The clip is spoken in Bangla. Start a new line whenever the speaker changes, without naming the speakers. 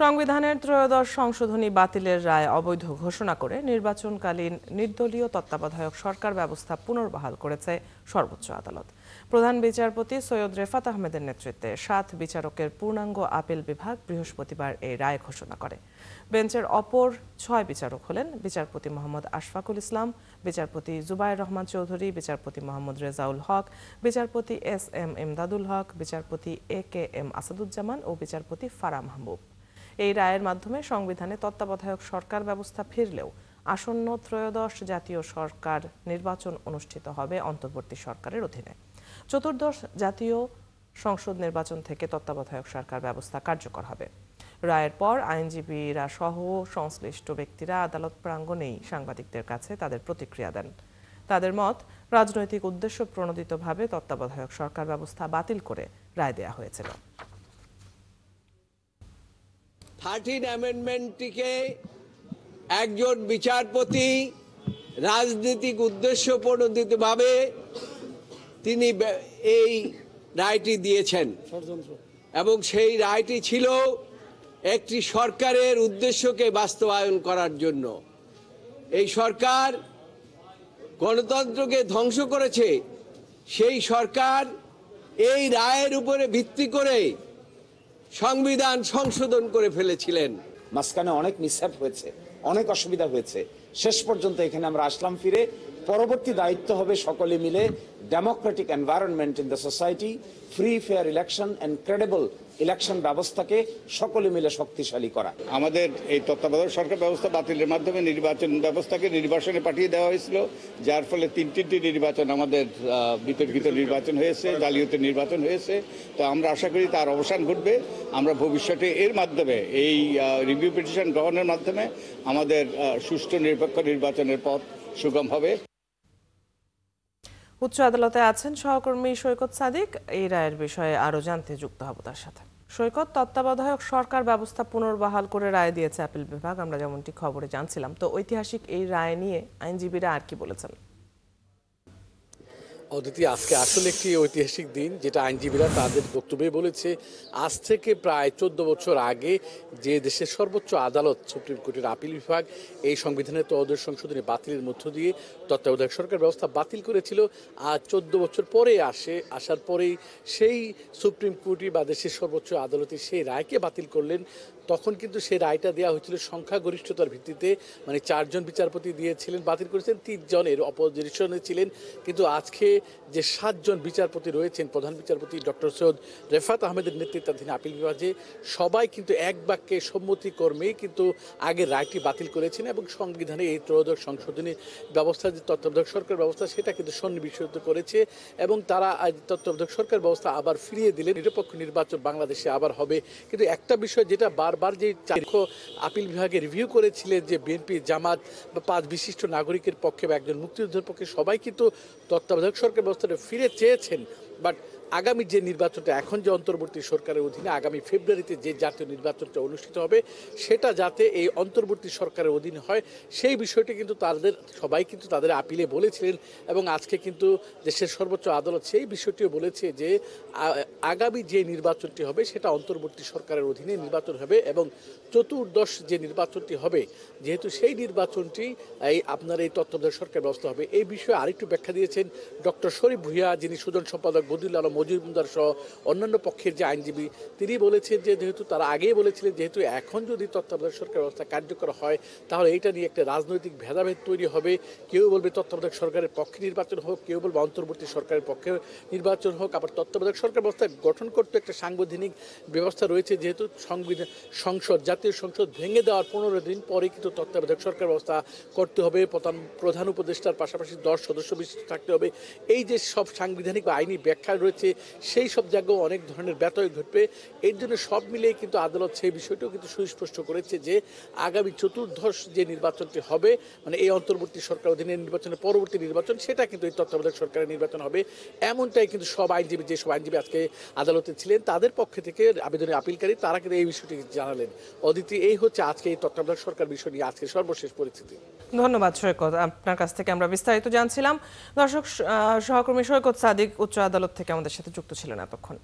সংবিধানের ত্রয়োদশ সংশোধনী বাতিলের রায় অবৈধ ঘোষণা করে নির্বাচনকালীন নির্দলীয় তত্ত্বাবধায়ক সরকার ব্যবস্থা পুনর্বহাল করেছে সর্বোচ্চ আদালত। প্রধান বিচারপতি সৈয়দ রেফাত আহমেদের নেতৃত্বে ৭ বিচারকের পূর্ণাঙ্গ আপিল বিভাগ বৃহস্পতিবার এই রায় ঘোষণা করে। বেঞ্চের অপর ৬ বিচারক হলেন বিচারপতি মোহাম্মদ আশফাকুল ইসলাম, বিচারপতি জুবায়ের রহমান চৌধুরী, বিচারপতি মোহাম্মদ রেজাউল হক, বিচারপতি SM ইমদাদুল হক, বিচারপতি AKM আসাদুজ্জামান ও বিচারপতি ফারাহ মাহবুব। এই রায়ের মাধ্যমে সংবিধানে তত্ত্বাবধায়ক সরকার ব্যবস্থা ফিরলেও আসন্ন ত্রয়োদশ জাতীয় সরকার নির্বাচন অনুষ্ঠিত হবে অন্তর্বর্তী সরকারের অধীনে। চতুর্দশ জাতীয় সংসদ নির্বাচন থেকে তত্ত্বাবধায়ক সরকার ব্যবস্থা কার্যকর হবে। রায়ের পর আইনজীবীরা সহ সংশ্লিষ্ট ব্যক্তিরা আদালত প্রাঙ্গণেই সাংবাদিকদের কাছে তাদের প্রতিক্রিয়া দেন। তাদের মত, রাজনৈতিক উদ্দেশ্য প্রণোদিতভাবে তত্ত্বাবধায়ক সরকার ব্যবস্থা বাতিল করে রায় দেয়া হয়েছিল।
13 অ্যামেন্ডমেন্টটিকে একজন বিচারপতি রাজনৈতিক উদ্দেশ্য প্রণোদিতভাবে তিনি এই রায়টি দিয়েছেন এবং সেই রায়টি ছিল একটি সরকারের উদ্দেশ্যকে বাস্তবায়ন করার জন্য। এই সরকার গণতন্ত্রকে ধ্বংস করেছে, সেই সরকার এই রায়ের উপরে ভিত্তি করে সংবিধান সংশোধন করে ফেলেছিলেন।
মাঝখানে অনেক মিসহ্যাপ হয়েছে, অনেক অসুবিধা হয়েছে, শেষ পর্যন্ত এখানে আমরা আসলাম ফিরে। পরবর্তী দায়িত্ব হবে সকলে মিলে Democratic environment in the society, free fair election and credible election ব্যবস্থাকে সকলে মিলে শক্তিশালী করা।
আমাদের এই তত্ত্বাবধায়ক সরকার ব্যবস্থা বাতিলের মাধ্যমে নির্বাচন ব্যবস্থাকে নির্বাসনে পাঠিয়ে দেওয়া হয়েছিল, যার ফলে তিনটি নির্বাচন আমাদের বিতর্কিত নির্বাচন হয়েছে, জালিয়াতি নির্বাচন হয়েছে। তো আমরা আশা করি তার অবসান ঘটবে। আমরা ভবিষ্যতে এর মাধ্যমে এই রিভিউ পিটিশন গ্রহণের মাধ্যমে আমাদের সুষ্ঠু নিরপেক্ষ নির্বাচনের পথ সুগম হবে।
উচ্চ আদালতে আছেন সহকর্মী সৈকত সাদিক। এই রায়ের বিষয়ে আরো জানতে যুক্ত হব তার সাথে। সৈকত, তত্ত্বাবধায়ক সরকার ব্যবস্থা পুনর্বহাল করে রায় দিয়েছে আপিল বিভাগ, আমরা যেমনটি খবরে জানছিলাম। তো ঐতিহাসিক এই রায় নিয়ে আইনজীবীরা আর কি বলেছেন?
অদিতি, আজকে আসলে একটি ঐতিহাসিক দিন, যেটা আইনজীবীরা তাদের বক্তব্যে বলেছে। আজ থেকে প্রায় 14 বছর আগে যে দেশের সর্বোচ্চ আদালত সুপ্রিম কোর্টের আপিল বিভাগ এই সংবিধানের ত্রয়োদশ সংশোধনী বাতিলের মধ্য দিয়ে তত্ত্বাবধায়ক সরকার ব্যবস্থা বাতিল করেছিল, আজ 14 বছর পরে আসার পরেই সেই সুপ্রিম কোর্টই বা দেশের সর্বোচ্চ আদালতে সেই রায়কে বাতিল করলেন। তখন কিন্তু সেই রায়টা দেওয়া হয়েছিল সংখ্যাগরিষ্ঠতার ভিত্তিতে, মানে 4 জন বিচারপতি দিয়েছিলেন, বাতিল করেছেন 3 জনের অপোজিশনে ছিলেন। কিন্তু আজকে যে 7 জন বিচারপতি রয়েছেন, প্রধান বিচারপতি ডক্টর সৈয়দ রেফাত আহমেদের নেতৃত্বাধীন আপিল বিভাগে সবাই কিন্তু এক বাক্যে সম্মতিক্রমেই কিন্তু আগের রায়টি বাতিল করেছেন এবং সংবিধানে এই ত্রয়োদশ সংশোধনী ব্যবস্থা যে তত্ত্বাবধায়ক সরকার ব্যবস্থা সেটা কিন্তু সন্নিবেশিত করেছে এবং তারা আজ তত্ত্বাবধায়ক সরকার ব্যবস্থা আবার ফিরিয়ে দিলেন। নিরপেক্ষ নির্বাচন বাংলাদেশে আবার হবে। কিন্তু একটা বিষয় যেটা বারবার যে আপিল বিভাগে রিভিউ করেছিলেন, যে বিএনপি, জামাত বা 5 বিশিষ্ট নাগরিকের পক্ষে বা একজন মুক্তিযোদ্ধার পক্ষে সবাই কিন্তু তত্ত্বাবধায়ক সরকার ব্যবস্থাটা ফিরে চেয়েছেন। বাট আগামী যে নির্বাচনটা এখন যে অন্তর্বর্তী সরকারের অধীনে আগামী ফেব্রুয়ারিতে যে জাতীয় নির্বাচনটা অনুষ্ঠিত হবে, সেটা যাতে এই অন্তর্বর্তী সরকারের অধীনে হয় সেই বিষয়টি কিন্তু সবাই কিন্তু তাদের আপিলে বলেছিলেন এবং আজকে কিন্তু দেশের সর্বোচ্চ আদালত সেই বিষয়টিও বলেছে যে আগামী যে নির্বাচনটি হবে সেটা অন্তর্বর্তী সরকারের অধীনে নির্বাচন হবে এবং চতুর্দশ যে নির্বাচনটি হবে, যেহেতু সেই নির্বাচনটি আপনার এই তত্ত্বাবধায়ক সরকার ব্যবস্থা হবে। এই বিষয়ে আরেকটু ব্যাখ্যা দিয়েছেন ডক্টর শরীফ ভূঁইয়া, যিনি সুজন সম্পাদক বদিউল আলম মজুমদার সহ অন্যান্য পক্ষের যে আইনজীবী। তিনি বলেছেন যে যেহেতু তারা আগেই বলেছিলেন যেহেতু এখন যদি তত্ত্বাবধায়ক সরকার ব্যবস্থা কার্যকর হয় তাহলে এইটা নিয়ে একটা রাজনৈতিক ভেদাভেদ তৈরি হবে। কেউ বলবে তত্ত্বাবধায়ক সরকারের পক্ষে নির্বাচন হোক, কেউ বলবে অন্তর্বর্তী সরকারের পক্ষে নির্বাচন হোক। আবার তত্ত্বাবধায়ক সরকার ব্যবস্থা গঠন করতে একটা সাংবিধানিক ব্যবস্থা রয়েছে, যেহেতু জাতীয় সংসদ ভেঙে দেওয়ার 15 দিন পরে কিন্তু তত্ত্বাবধায়ক সরকার ব্যবস্থা করতে হবে। প্রধান উপদেষ্টার পাশাপাশি 10 সদস্য বিশিষ্ট থাকতে হবে। এই যে সব সাংবিধানিক বা আইনি ব্যাখ্যা রয়েছে সেই সব জায়গায় অনেক ধরনের ব্যত্যয় ঘটবে। এর জন্য সব মিলিয়ে কিন্তু আদালত সেই বিষয়টিও কিন্তু সুস্পষ্ট করেছে যে আগামী চতুর্দশ যে নির্বাচনটি হবে, মানে এই অন্তর্বর্তী সরকার অধীনে নির্বাচনের পরবর্তী নির্বাচন, সেটা কিন্তু এই তত্ত্বাবধায়ক সরকারের নির্বাচন হবে। এমনটাই কিন্তু যেসব আইনজীবী আজকে আদালতে ছিলেন তাদের পক্ষে থেকে আবেদনের আপিলকারী তারা কিন্তু এই বিষয়টি জানালেন। অদিতি, এই হচ্ছে আজকে এই তত্ত্বাবধায়ক সরকার বিষয় নিয়ে আজকে সর্বশেষ পরিস্থিতি।
ধন্যবাদ সৈকত, আপনার কাছ থেকে আমরা বিস্তারিত জানছিলাম। দর্শক, সহকর্মী সৈকত সাদিক উচ্চ আদালত থেকে আমাদের সাথে যুক্ত ছিলেন এতক্ষণ।